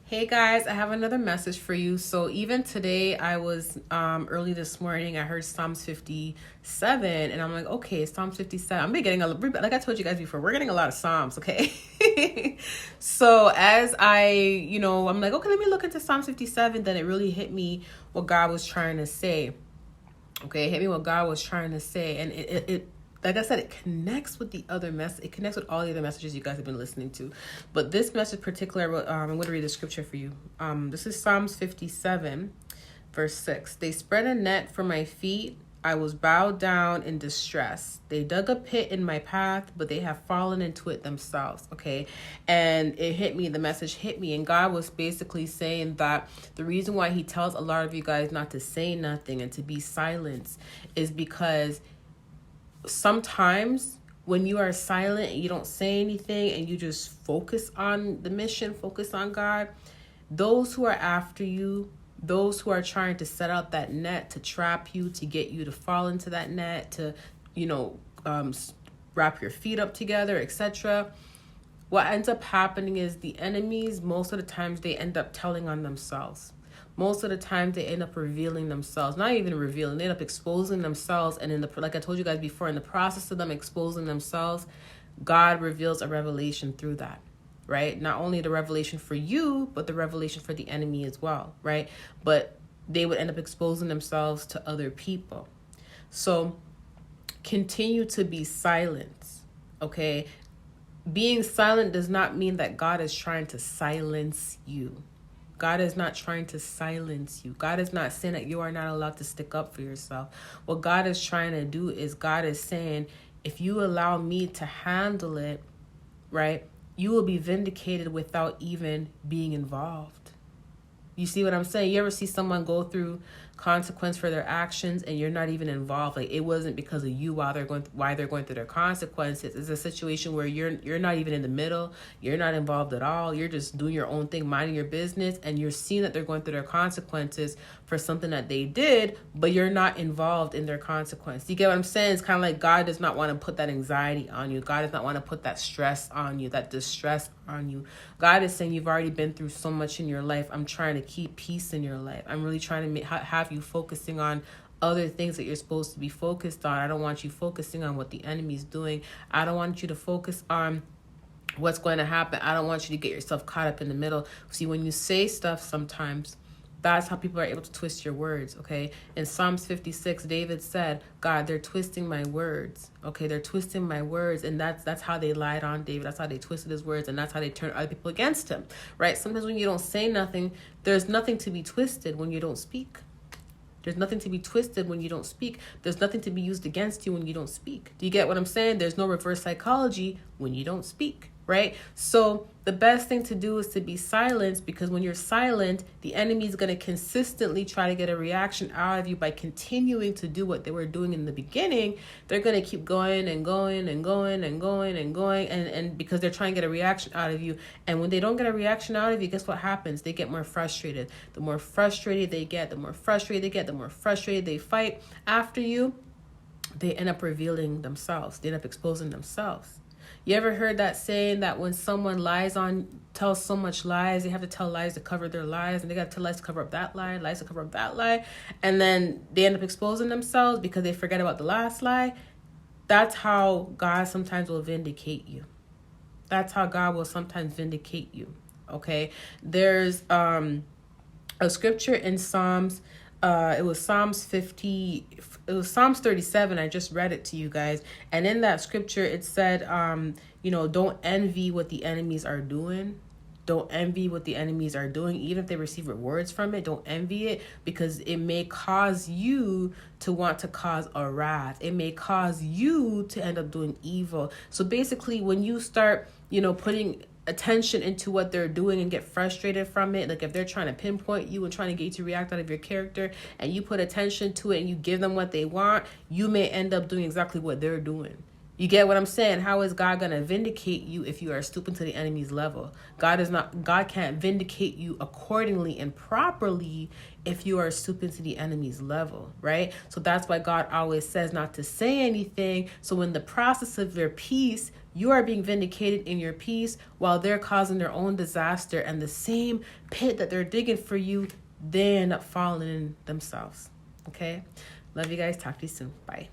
Hey guys, I have another message for you. So even today, I was early this morning. I heard Psalms 57, and I'm like, okay, Psalms 57. I'm getting like I told you guys before, we're getting a lot of Psalms, okay? So as I'm like, okay, let me look into Psalms 57. Then it really hit me what God was trying to say. Okay, it hit me what God was trying to say, and it like I said, it connects with the other message. It connects with all the other messages you guys have been listening to. But this message particular, I'm going to read the scripture for you. This is Psalms 57, verse 6. They spread a net for my feet. I was bowed down in distress. They dug a pit in my path, but they have fallen into it themselves. Okay. And it hit me. The message hit me. And God was basically saying that the reason why he tells a lot of you guys not to say nothing and to be silent is because sometimes when you are silent and you don't say anything and you just focus on the mission, focus on God, those who are after you, those who are trying to set out that net to trap you, to get you to fall into that net, to, wrap your feet up together, etc. What ends up happening is the enemies, most of the times, they end up telling on themselves. Most of the time they end up revealing themselves, not even revealing, they end up exposing themselves. And like I told you guys before, in the process of them exposing themselves, God reveals a revelation through that, right? Not only the revelation for you, but the revelation for the enemy as well, right? But they would end up exposing themselves to other people. So continue to be silent, okay? Being silent does not mean that God is trying to silence you. God is not trying to silence you. God is not saying that you are not allowed to stick up for yourself. What God is trying to do is God is saying, if you allow me to handle it, right, you will be vindicated without even being involved. You see what I'm saying? You ever see someone go through consequence for their actions and you're not even involved? Like, it wasn't because of you why they're going through their consequences. It's a situation where you're not even in the middle. You're not involved at all. You're just doing your own thing, minding your business, and you're seeing that they're going through their consequences for something that they did, but you're not involved in their consequence. You get what I'm saying? It's kind of like God does not want to put that anxiety on you. God does not want to put that stress on you, that distress on you. God is saying, you've already been through so much in your life. I'm trying to keep peace in your life. I'm really trying to have you focusing on other things that you're supposed to be focused on. I don't want you focusing on what the enemy's doing. I don't want you to focus on what's going to happen. I don't want you to get yourself caught up in the middle. See, when you say stuff sometimes, that's how people are able to twist your words, okay? In Psalms 56, David said, God, they're twisting my words, okay? They're twisting my words, and that's how they lied on David. That's how they twisted his words, and that's how they turned other people against him, right? Sometimes when you don't say nothing, there's nothing to be twisted when you don't speak. There's nothing to be twisted when you don't speak. There's nothing to be used against you when you don't speak. Do you get what I'm saying? There's no reverse psychology when you don't speak, right? So the best thing to do is to be silent, because when you're silent, the enemy is going to consistently try to get a reaction out of you by continuing to do what they were doing in the beginning. They're going to keep going and going and going and going and going, and because they're trying to get a reaction out of you. And when they don't get a reaction out of you, guess what happens? They get more frustrated. The more frustrated they get, the more frustrated they get, the more frustrated they fight after you. They end up revealing themselves. They end up exposing themselves. You ever heard that saying that when someone tells so much lies, they have to tell lies to cover their lies, and they got to tell lies to cover up that lie, lies to cover up that lie, and then they end up exposing themselves because they forget about the last lie? That's how God sometimes will vindicate you. That's how God will sometimes vindicate you, okay? There's a scripture in Psalms. It was Psalms 37. I just read it to you guys. And in that scripture, it said, don't envy what the enemies are doing. Don't envy what the enemies are doing. Even if they receive rewards from it, don't envy it, because it may cause you to want to cause a wrath. It may cause you to end up doing evil. So basically, when you start, putting attention into what they're doing and get frustrated from it, like if they're trying to pinpoint you and trying to get you to react out of your character, and you put attention to it and you give them what they want, you may end up doing exactly what they're doing. You get what I'm saying? How is God going to vindicate you if you are stooping to the enemy's level? God can't vindicate you accordingly and properly if you are stooping to the enemy's level, right? So that's why God always says not to say anything. So in the process of your peace, you are being vindicated in your peace while they're causing their own disaster, and the same pit that they're digging for you, they end up falling in themselves. Okay? Love you guys. Talk to you soon. Bye.